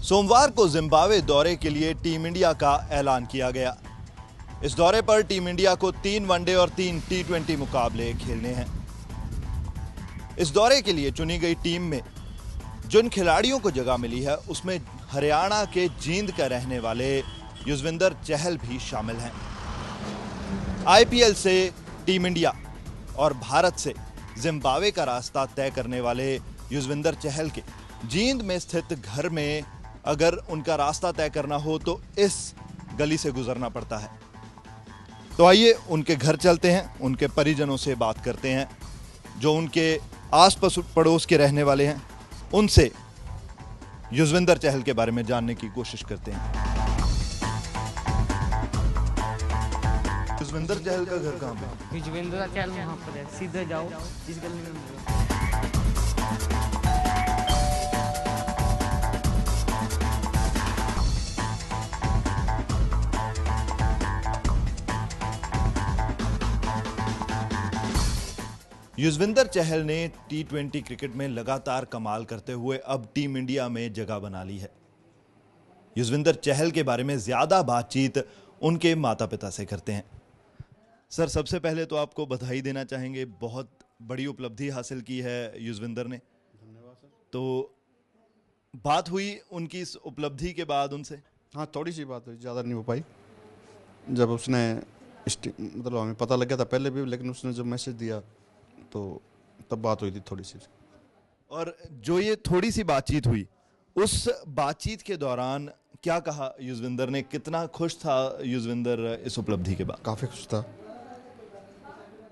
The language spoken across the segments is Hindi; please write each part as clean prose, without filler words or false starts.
सोमवार को जिम्बाब्वे दौरे के लिए टीम इंडिया का ऐलान किया गया। इस दौरे पर टीम इंडिया को 3 वनडे और 3 टी20 मुकाबले खेलने हैं। इस दौरे के लिए चुनी गई टीम में जिन खिलाड़ियों को जगह मिली है उसमें हरियाणा के जींद का रहने वाले युजवेंद्र चहल भी शामिल हैं। आईपीएल से टीम इंडिया और भारत से जिम्बाब्वे का रास्ता तय करने वाले युजवेंद्र चहल के जींद में स्थित घर में अगर उनका रास्ता तय करना हो तो इस गली से गुजरना पड़ता है। तो आइए उनके घर चलते हैं, उनके परिजनों से बात करते हैं जो उनके आस पड़ोस के रहने वाले हैं, उनसे युजवेंद्र चहल के बारे में जानने की कोशिश करते हैं। युजवेंद्र चहल का घर कहाँ पे? युजवेंद्र चहल वहाँ पर है, सीधे जाओ इस गली में। युजवेंद्र चहल ने टी20 क्रिकेट में लगातार कमाल करते हुए अब टीम इंडिया में जगह बना ली है। युजवेंद्र चहल के बारे में ज्यादा बातचीत उनके माता पिता से करते हैं। सर, सबसे पहले तो आपको बधाई देना चाहेंगे, बहुत बड़ी उपलब्धि हासिल की है युजवेंद्र ने। धन्यवाद सर। तो बात हुई उनकी इस उपलब्धि के बाद उनसे? हाँ, थोड़ी सी बात हुई, ज़्यादा नहीं हो पाई। जब उसने मतलब हमें पता लग गया था पहले भी, लेकिन उसने जब मैसेज दिया तो तब बात हुई थी थोड़ी सी। और जो ये थोड़ी सी बातचीत हुई, उस बातचीत के दौरान क्या कहा युजवेंद्र ने? कितना खुश था युजवेंद्र इस उपलब्धि के बाद? काफ़ी खुश था।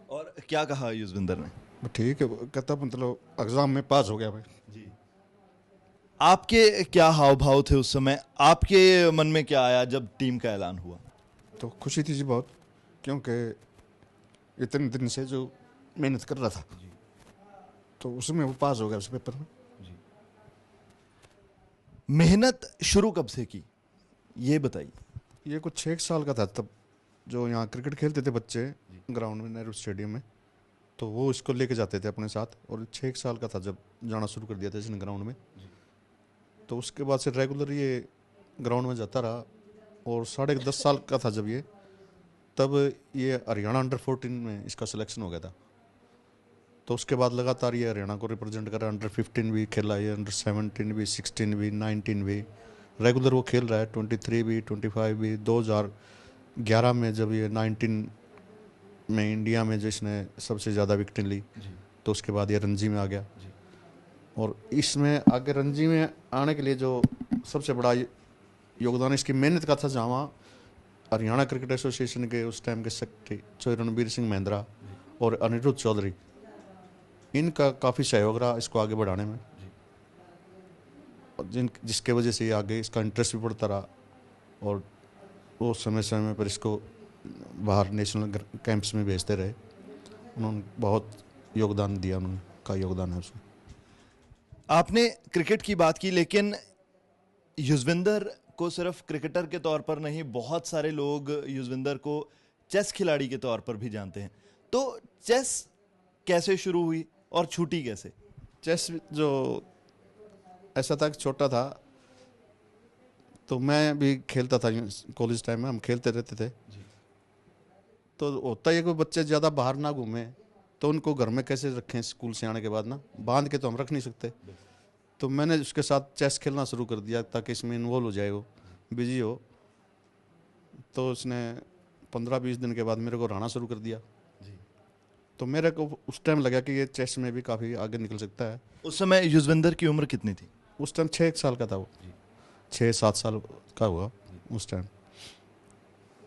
और क्या कहा युजवेंद्र ने? ठीक है, कहता मतलब एग्ज़ाम में पास हो गया भाई। जी। आपके क्या हाव भाव थे उस समय? आपके मन में क्या आया जब टीम का ऐलान हुआ? तो खुशी थी जी बहुत, क्योंकि इतने दिन से जो मेहनत कर रहा था तो उसमें वो पास हो गया उस पेपर में। मेहनत शुरू कब से की, ये बताइए। ये कुछ 6 साल का था तब, जो यहाँ क्रिकेट खेलते थे बच्चे ग्राउंड में, नेहरू स्टेडियम में, तो वो इसको लेके जाते थे अपने साथ। और 6 साल का था जब जाना शुरू कर दिया था इसने ग्राउंड में। तो उसके बाद से रेगुलर ये ग्राउंड में जाता रहा। और 10.5 साल का था जब ये, तब ये हरियाणा अंडर 14 में इसका सिलेक्शन हो गया था। तो उसके बाद लगातार ये हरियाणा को रिप्रेजेंट कर रहा है। अंडर 15 भी खेला है, अंडर 17 भी, 16 भी, 19 भी रेगुलर वो खेल रहा है। 23 भी, 25 भी। 2011 में जब ये 19 में इंडिया में जिसने सबसे ज़्यादा विकेटें ली, तो उसके बाद ये रणजी में आ गया। और इसमें आगे रणजी में आने के लिए जो सबसे बड़ा योगदान इसकी मेहनत का था, जहाँ हरियाणा क्रिकेट एसोसिएशन के उस टाइम के सेक्रेटरी रणबीर सिंह महिंद्रा और अनिरुद्ध चौधरी, इनका काफ़ी सहयोग रहा इसको आगे बढ़ाने में। और जिसके वजह से ये आगे इसका इंटरेस्ट भी बढ़ता रहा। और वो समय समय पर इसको बाहर नेशनल कैंप्स में भेजते रहे। उन्होंने बहुत योगदान दिया, उनका योगदान है उसमें। आपने क्रिकेट की बात की, लेकिन युजवेंद्र को सिर्फ क्रिकेटर के तौर पर नहीं, बहुत सारे लोग युजवेंद्र को चेस खिलाड़ी के तौर पर भी जानते हैं। तो चेस कैसे शुरू हुई और छूटी कैसे? चेस जो ऐसा था कि छोटा था तो मैं भी खेलता था, कॉलेज टाइम में हम खेलते रहते थे। तो होता है कोई बच्चे ज़्यादा बाहर ना घूमे तो उनको घर में कैसे रखें, स्कूल से आने के बाद ना बांध के तो हम रख नहीं सकते। तो मैंने उसके साथ चेस खेलना शुरू कर दिया ताकि इसमें इन्वॉल्व हो जाए, वो बिजी हो। तो उसने 15-20 दिन के बाद मेरे को हराना शुरू कर दिया। तो मेरे को उस टाइम लगा कि ये चेस में भी काफ़ी आगे निकल सकता है। उस समय युजवेंद्र की उम्र कितनी थी? उस टाइम 6 साल का था वो, 6-7 साल का हुआ उस टाइम।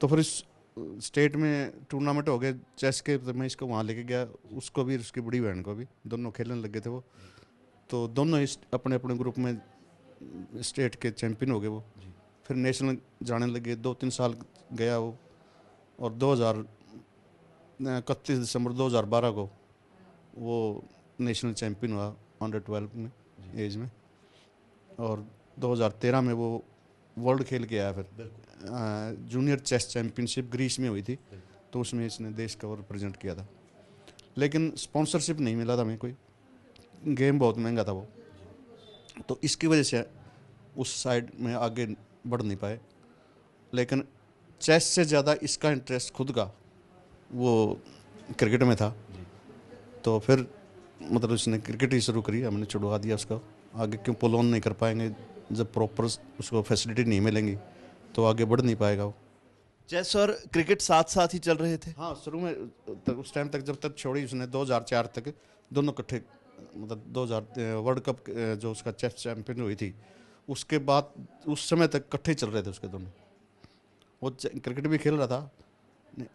तो फिर इस स्टेट में टूर्नामेंट हो गए चेस के, तो मैं इसको वहाँ लेके गया, उसको भी उसकी बड़ी बहन को भी, दोनों खेलने लगे थे वो। तो दोनों अपने अपने ग्रुप में स्टेट के चैंपियन हो गए वो। फिर नेशनल जाने लगे, 2-3 साल गया वो। और 31 दिसंबर 2012 को वो नेशनल चैंपियन हुआ अंडर 12 में एज में। और 2013 में वो वर्ल्ड खेल के आया। फिर जूनियर चेस चैंपियनशिप ग्रीस में हुई थी, तो उसमें इसने देश का रिप्रेजेंट किया था। लेकिन स्पॉन्सरशिप नहीं मिला था हमें कोई, गेम बहुत महंगा था वो। तो इसकी वजह से उस साइड में आगे बढ़ नहीं पाए। लेकिन चेस से ज़्यादा इसका इंटरेस्ट खुद का वो क्रिकेट में था। तो फिर मतलब उसने क्रिकेट ही शुरू करी, हमने छुड़वा दिया उसका। आगे क्यों पुल ऑन नहीं कर पाएंगे, जब प्रॉपर उसको फैसिलिटी नहीं मिलेंगी तो आगे बढ़ नहीं पाएगा वो। चेस और क्रिकेट साथ साथ ही चल रहे थे? हाँ, शुरू में उस टाइम तक जब तक छोड़ी उसने 2004 तक दोनों इकट्ठे, मतलब 2000 वर्ल्ड कप जो उसका चेस चैंपियन हुई थी उसके बाद उस समय तक इकट्ठे चल रहे थे उसके दोनों। वो क्रिकेट भी खेल रहा था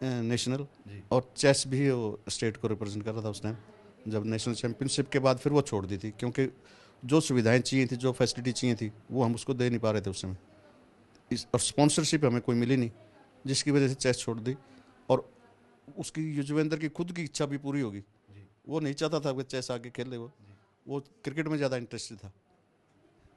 नेशनल, और चेस भी वो स्टेट को रिप्रेजेंट कर रहा था उस टाइम। जब नेशनल चैंपियनशिप के बाद फिर वो छोड़ दी थी, क्योंकि जो सुविधाएं चाहिए थी, जो फैसिलिटी चाहिए थी, वो हम उसको दे नहीं पा रहे थे उस समय। और स्पॉन्सरशिप हमें कोई मिली नहीं, जिसकी वजह से चेस छोड़ दी। और उसकी युजवेंद्र की खुद की इच्छा भी पूरी होगी, वो नहीं चाहता था कि चेस आगे खेले, वो क्रिकेट में ज़्यादा इंटरेस्टेड था।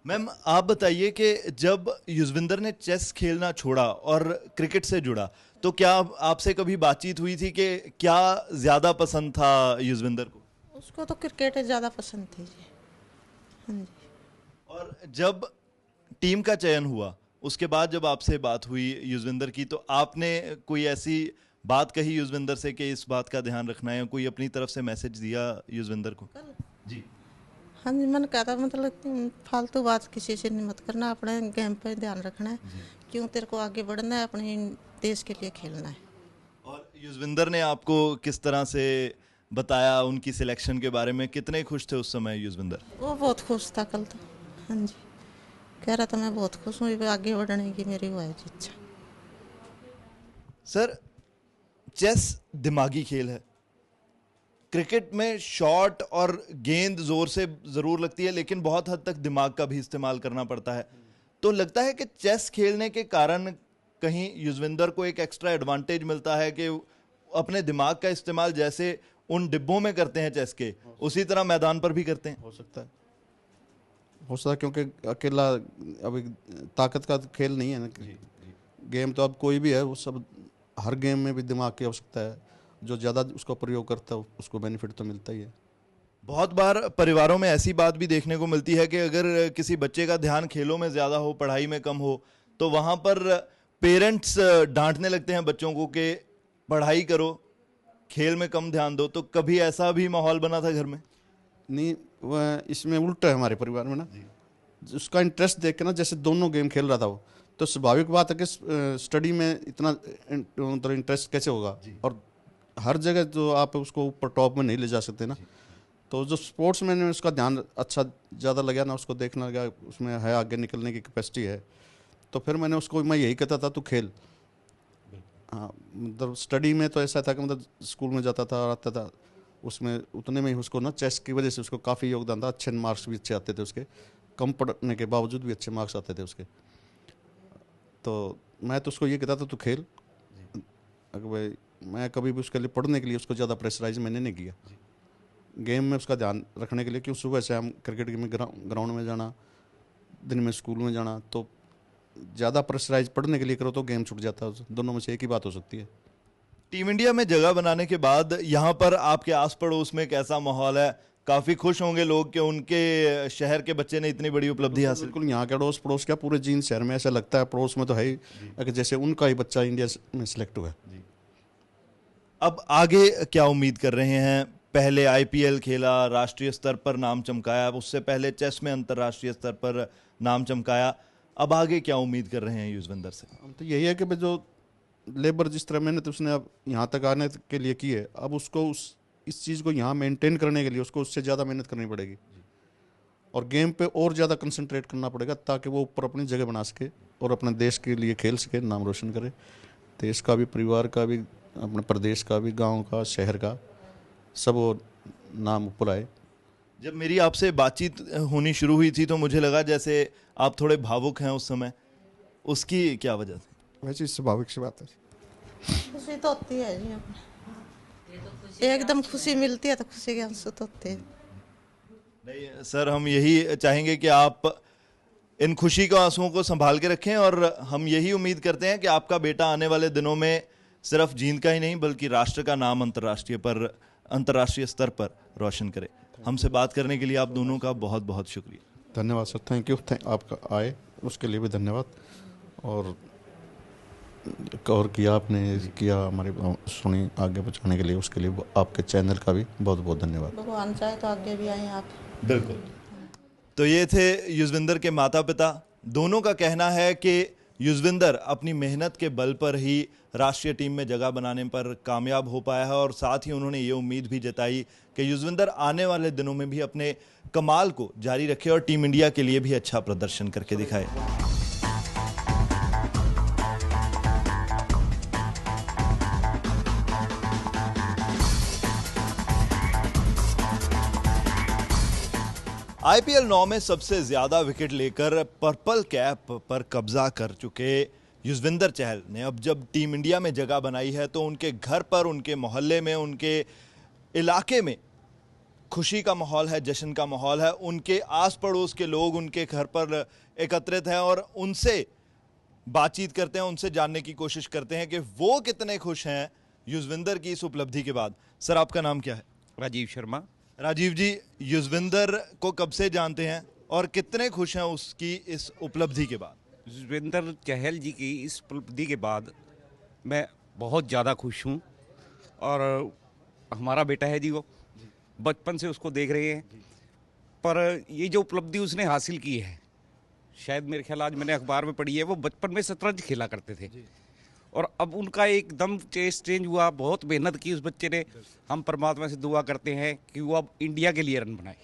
मैम, आप बताइए कि जब युजवेंद्र ने चेस खेलना छोड़ा और क्रिकेट से जुड़ा, तो क्या आपसे कभी बातचीत हुई थी कि क्या ज़्यादा पसंद था युजवेंद्र को? उसको तो क्रिकेट ज़्यादा पसंद थी जी। हाँ जी। और जब टीम का चयन हुआ उसके बाद जब आपसे बात हुई युजवेंद्र की, तो आपने कोई ऐसी बात कही युजवेंद्र से कि इस बात का ध्यान रखना है, कोई अपनी तरफ से मैसेज दिया युजवेंद्र को? जी हाँ जी, मैंने कहा था मतलब कि फालतू बात किसी से नहीं मत करना, अपने गेम पे ध्यान रखना है, क्यों तेरे को आगे बढ़ना है, अपने देश के लिए खेलना है। और युजवेंद्र ने आपको किस तरह से बताया उनकी सिलेक्शन के बारे में? कितने खुश थे उस समय युजवेंद्र? वो बहुत खुश था कल तो। हाँ जी, कह रहा था मैं बहुत खुश हूँ, आगे बढ़ने की मेरी वो है इच्छा। सर, चेस दिमागी खेल है। क्रिकेट में शॉट और गेंद जोर से जरूर लगती है, लेकिन बहुत हद तक दिमाग का भी इस्तेमाल करना पड़ता है। तो लगता है कि चेस खेलने के कारण कहीं युजवेंद्र को एक एक्स्ट्रा एडवांटेज मिलता है कि अपने दिमाग का इस्तेमाल जैसे उन डिब्बों में करते हैं चेस के, उसी तरह मैदान पर भी करते हैं। हो सकता है, क्योंकि अकेला अभी ताकत का खेल नहीं है ना। गेम तो अब कोई भी है, वो सब हर गेम में भी दिमाग की आवश्यकता है। जो ज़्यादा उसका प्रयोग करता है उसको बेनिफिट तो मिलता ही है। बहुत बार परिवारों में ऐसी बात भी देखने को मिलती है कि अगर किसी बच्चे का ध्यान खेलों में ज़्यादा हो, पढ़ाई में कम हो, तो वहाँ पर पेरेंट्स डांटने लगते हैं बच्चों को कि पढ़ाई करो, खेल में कम ध्यान दो। तो कभी ऐसा भी माहौल बना था घर में? नहीं, वह इसमें उल्टा है हमारे परिवार में ना। उसका इंटरेस्ट देख के ना, जैसे दोनों गेम खेल रहा था वो, तो स्वाभाविक बात है कि स्टडी में इतना मतलब इंटरेस्ट कैसे होगा। और हर जगह जो आप उसको ऊपर टॉप में नहीं ले जा सकते ना। तो जो स्पोर्ट्स में उसका ध्यान अच्छा ज़्यादा लगा ना, उसको देखना लगा, उसमें है आगे निकलने की कैपेसिटी है। तो फिर मैं यही कहता था तू खेल। हाँ, मतलब स्टडी में तो ऐसा था कि मतलब स्कूल में जाता था और आता था, उसमें उतने में ही उसको ना चेस की वजह से उसको काफ़ी योगदान था। अच्छे मार्क्स भी अच्छे आते थे उसके, कम पढ़ने के बावजूद भी अच्छे मार्क्स आते थे उसके। तो मैं तो उसको ये कहता था तू खेल। अगर भाई मैं कभी भी उसके लिए पढ़ने के लिए उसको ज़्यादा प्रेशराइज मैंने नहीं किया। गेम में उसका ध्यान रखने के लिए, क्यों सुबह से हम क्रिकेट में ग्राउंड में जाना, दिन में स्कूल में जाना, तो ज़्यादा प्रेशराइज पढ़ने के लिए करो तो गेम छूट जाता है। दोनों में से एक ही बात हो सकती है। टीम इंडिया में जगह बनाने के बाद यहाँ पर आपके आस पड़ोस में कैसा माहौल है? काफ़ी खुश होंगे लोग कि उनके शहर के बच्चे ने इतनी बड़ी उपलब्धि हासिल। बिल्कुल, यहाँ के अड़ोस पड़ोस क्या पूरे जींद शहर में ऐसा लगता है, पड़ोस में तो है ही कि जैसे उनका ही बच्चा इंडिया में सिलेक्ट हुआ है। अब आगे क्या उम्मीद कर रहे हैं? पहले आईपीएल खेला, राष्ट्रीय स्तर पर नाम चमकाया, उससे पहले चेस में अंतर्राष्ट्रीय स्तर पर नाम चमकाया। अब आगे क्या उम्मीद कर रहे हैं युजवेंद्र से? हम तो यही है कि जो लेबर जिस तरह मेहनत उसने अब यहाँ तक आने के लिए की है, अब उसको इस चीज़ को यहाँ मेंटेन करने के लिए उसको उससे ज़्यादा मेहनत करनी पड़ेगी। और गेम पे और ज़्यादा कंसंट्रेट करना पड़ेगा, ताकि वो ऊपर अपनी जगह बना सके और अपने देश के लिए खेल सके, नाम रोशन करे, देश का भी, परिवार का भी, अपने प्रदेश का भी, गांव का, शहर का, सब वो नाम ऊपर आए। जब मेरी आपसे बातचीत होनी शुरू हुई थी तो मुझे लगा जैसे आप थोड़े भावुक हैं उस समय, उसकी क्या वजह थी? वैसे स्वाभाविक सी बात है। खुशी तो होती है जी, अपने एकदम खुशी मिलती है तो खुशी के आंसू तो होते हैं। नहीं सर, हम यही चाहेंगे कि आप इन खुशी के आंसुओं को संभाल के रखें, और हम यही उम्मीद करते हैं कि आपका बेटा आने वाले दिनों में सिर्फ जींद का ही नहीं बल्कि राष्ट्र का नाम अंतर्राष्ट्रीय स्तर पर रोशन करे। हमसे बात करने के लिए आप दोनों का बहुत बहुत शुक्रिया। धन्यवाद सर, थैंक यू। आपका आए उसके लिए भी धन्यवाद। और किया आपने किया हमारी सुनी आगे पहुँचाने के लिए, उसके लिए आपके चैनल का भी बहुत बहुत धन्यवाद। भगवान चाहे तो आगे भी आए आप। बिल्कुल। तो ये थे युजविंदर के माता पिता। दोनों का कहना है कि युजविंदर अपनी मेहनत के बल पर ही राष्ट्रीय टीम में जगह बनाने पर कामयाब हो पाया है, और साथ ही उन्होंने ये उम्मीद भी जताई कि युजविंदर आने वाले दिनों में भी अपने कमाल को जारी रखे और टीम इंडिया के लिए भी अच्छा प्रदर्शन करके दिखाए। आईपीएल 9 में सबसे ज्यादा विकेट लेकर पर्पल कैप पर कब्जा कर चुके युजवेंद्र चहल ने अब जब टीम इंडिया में जगह बनाई है तो उनके घर पर, उनके मोहल्ले में, उनके इलाके में खुशी का माहौल है, जश्न का माहौल है। उनके आस पड़ोस के लोग उनके घर पर एकत्रित हैं और उनसे बातचीत करते हैं, उनसे जानने की कोशिश करते हैं कि वो कितने खुश हैं युजवेंद्र की इस उपलब्धि के बाद। सर, आपका नाम क्या है? राजीव शर्मा। राजीव जी, युजवेंद्र को कब से जानते हैं और कितने खुश हैं उसकी इस उपलब्धि के बाद? युजवेंद्र चहल जी की इस उपलब्धि के बाद मैं बहुत ज़्यादा खुश हूँ। और हमारा बेटा है जी, वो बचपन से उसको देख रहे हैं, पर ये जो उपलब्धि उसने हासिल की है, शायद मेरे ख्याल आज मैंने अखबार में पढ़ी है, वो बचपन में शतरंज खेला करते थे और अब उनका एकदम टेस्ट चेंज हुआ। बहुत मेहनत की उस बच्चे ने। हम परमात्मा से दुआ करते हैं कि वो अब इंडिया के लिए रन बनाए।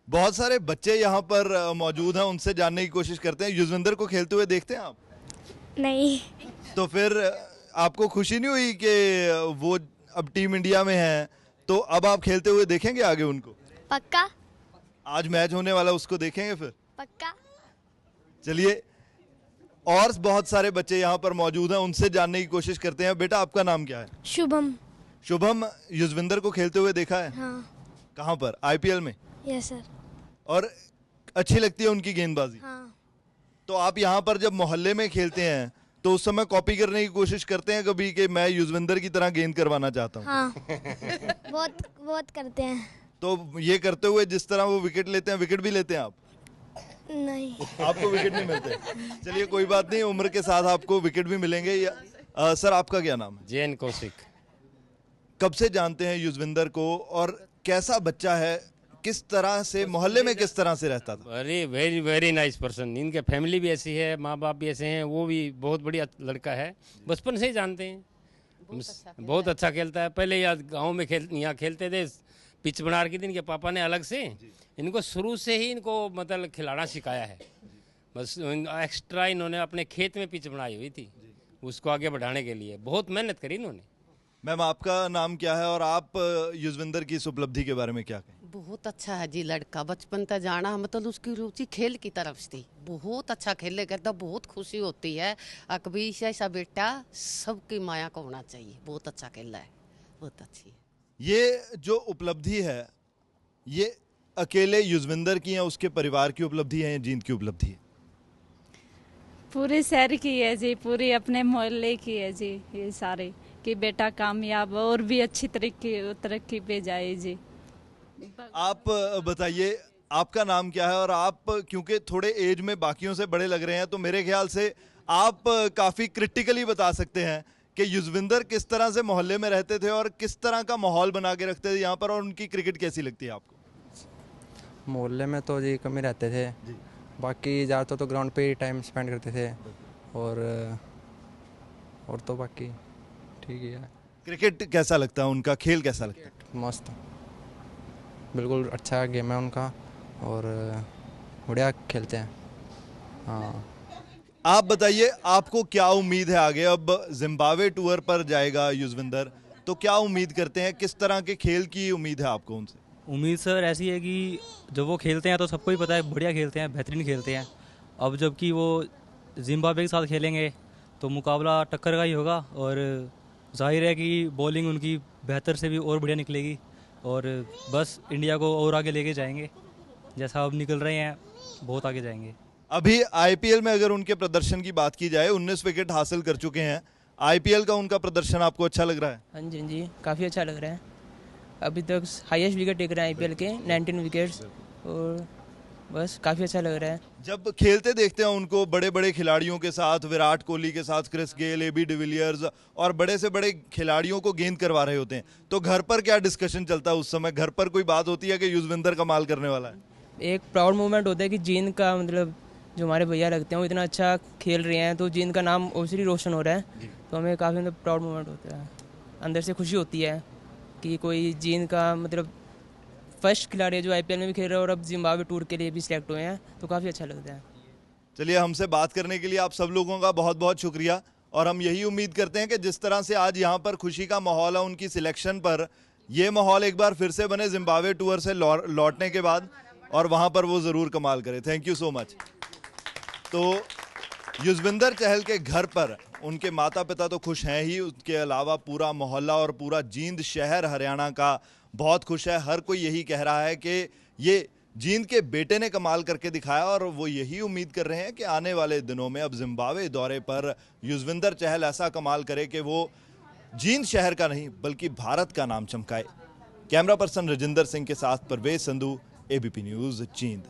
बहुत सारे बच्चे यहाँ पर मौजूद हैं, उनसे जानने की कोशिश करते हैं। युजवेंद्र को खेलते हुए देखते हैं आप? नहीं। तो फिर आपको खुशी नहीं हुई कि वो अब टीम इंडिया में हैं, तो अब आप खेलते हुए देखेंगे आगे उनको? पक्का। आज मैच होने वाला, उसको देखेंगे फिर? पक्का। चलिए, और बहुत सारे बच्चे यहाँ पर मौजूद हैं, उनसे जानने की कोशिश करते हैं। बेटा, आपका नाम क्या है? शुभम। शुभम, युजवेंद्र को खेलते हुए देखा है? हाँ। कहाँ पर? आईपीएल में? Yes sir. और अच्छी लगती है उनकी गेंदबाजी? हाँ। तो आप यहाँ पर जब मोहल्ले में खेलते हैं तो उस समय कॉपी करने की कोशिश करते हैं कभी कि मैं युजवेंद्र की तरह गेंद करवाना चाहता हूँ? हाँ। बहुत बहुत करते हैं। तो ये करते हुए जिस तरह वो विकेट लेते हैं, विकेट भी लेते हैं आप? नहीं। आपको विकेट नहीं मिलते? चलिए, कोई बात नहीं, उम्र के साथ आपको विकेट भी मिलेंगे। सर, आपका क्या नाम है? जैन कौशिक। कब से जानते हैं युजवेंद्र को और कैसा बच्चा है? किस तरह से मोहल्ले में किस तरह से रहता था? अरे वेरी वेरी नाइस पर्सन। इनके फैमिली भी ऐसी है, माँ बाप भी ऐसे हैं, वो भी बहुत बढ़िया लड़का है। बचपन से ही जानते हैं। बहुत अच्छा खेलता है। पहले गाँव में यहाँ खेलते थे, पिच बना रखी थी इनके पापा ने अलग से। इनको शुरू से ही इनको मतलब खिलाना सिखाया है। बस एक्स्ट्रा इन्होंने अपने खेत में पिच बनाई हुई थी, उसको आगे बढ़ाने के लिए बहुत मेहनत करी इन्होंने। मैम, आपका नाम क्या है और आप युजवेंद्र की इस उपलब्धि के बारे में क्या कहें? बहुत अच्छा है जी लड़का। बचपन तक जाना मतलब उसकी रुचि खेल की तरफ से थी। बहुत अच्छा खेले करता, बहुत खुशी होती है। अकबी ऐसा बेटा सबकी माया को होना चाहिए। बहुत अच्छा खेल रहा है, बहुत अच्छी है। ये जो उपलब्धि है, ये अकेले युजवेंद्र की है, उसके परिवार की उपलब्धि है या जींद की उपलब्धि है? पूरे शहर की है जी, पूरी अपने मोहल्ले की है जी। ये सारे कि बेटा कामयाब और भी अच्छी तरक्की पे जाए जी। आप बताइए, आपका नाम क्या है? और आप क्योंकि थोड़े एज में बाकियों से बड़े लग रहे हैं, तो मेरे ख्याल से आप काफ़ी क्रिटिकली बता सकते हैं कि युजवेंद्र किस तरह से मोहल्ले में रहते थे और किस तरह का माहौल बना के रखते थे यहाँ पर, और उनकी क्रिकेट कैसी लगती है आपको? मोहल्ले में तो जी कम ही रहते थे जी। बाकी ज़्यादातर तो ग्राउंड पे ही टाइम स्पेंड करते थे और तो बाकी ठीक ही है। क्रिकेट कैसा लगता है उनका? खेल कैसा लगता है? मस्त, बिल्कुल अच्छा गेम है उनका और बढ़िया खेलते हैं। हाँ, आप बताइए, आपको क्या उम्मीद है आगे? अब जिम्बाब्वे टूर पर जाएगा युजवेंद्र, तो क्या उम्मीद करते हैं? किस तरह के खेल की उम्मीद है आपको उनसे? उम्मीद सर ऐसी है कि जब वो खेलते हैं तो सबको ही पता है बढ़िया खेलते हैं, बेहतरीन खेलते हैं। अब जबकि वो जिम्बाब्वे के साथ खेलेंगे तो मुकाबला टक्कर का ही होगा और जाहिर है कि बॉलिंग उनकी बेहतर से भी और बढ़िया निकलेगी और बस इंडिया को और आगे लेके जाएंगे। जैसा अब निकल रहे हैं बहुत आगे जाएंगे। अभी आईपीएल में अगर उनके प्रदर्शन की बात की जाए, 19 विकेट हासिल कर चुके हैं। आईपीएल का उनका प्रदर्शन आपको अच्छा लग रहा है? हाँ जी, हाँ जी, काफ़ी अच्छा लग रहा है। अभी तक हाईएस्ट विकेट टेक रहे हैं आईपीएल के, 19 विकेट्स। और बस काफ़ी अच्छा लग रहा है। जब खेलते देखते हैं उनको बड़े बड़े खिलाड़ियों के साथ, विराट कोहली के साथ, क्रिस गेल, एबी डिविलियर्स और बड़े से बड़े खिलाड़ियों को गेंद करवा रहे होते हैं, तो घर पर क्या डिस्कशन चलता है उस समय? घर पर कोई बात होती है कि युजवेंद्र कमाल करने वाला है? एक प्राउड मोमेंट होता है कि जींद का मतलब जो हमारे भैया लगते हैं वो इतना अच्छा खेल रहे हैं, तो जींद का नाम ओबवियसली रोशन हो रहा है, तो हमें काफ़ी मतलब प्राउड मोमेंट होता है, अंदर से खुशी होती है कि कोई जींद का मतलब फर्स्ट खिलाड़ी है जो आईपीएल में भी खेल रहा है और अब जिम्बाब्वे टूर के लिए भी सिलेक्ट हुए हैं, तो काफ़ी अच्छा लगता है। चलिए, हमसे बात करने के लिए आप सब लोगों का बहुत बहुत शुक्रिया, और हम यही उम्मीद करते हैं कि जिस तरह से आज यहाँ पर खुशी का माहौल है उनकी सिलेक्शन पर, ये माहौल एक बार फिर से बने जिम्बाब्वे टूर से लौटने के बाद, और वहाँ पर वो ज़रूर कमाल करे। Thank you so much. तो युजवेंद्र चहल के घर पर उनके माता पिता तो खुश हैं ही, उसके अलावा पूरा मोहल्ला और पूरा जींद शहर हरियाणा का बहुत खुश है। हर कोई यही कह रहा है कि ये जींद के बेटे ने कमाल करके दिखाया, और वो यही उम्मीद कर रहे हैं कि आने वाले दिनों में अब जिम्बाब्वे दौरे पर युजवेंद्र चहल ऐसा कमाल करे कि वो जींद शहर का नहीं बल्कि भारत का नाम चमकाए। कैमरा पर्सन रजिंदर सिंह के साथ परवेज संधू, एबीपी न्यूज़, जींद।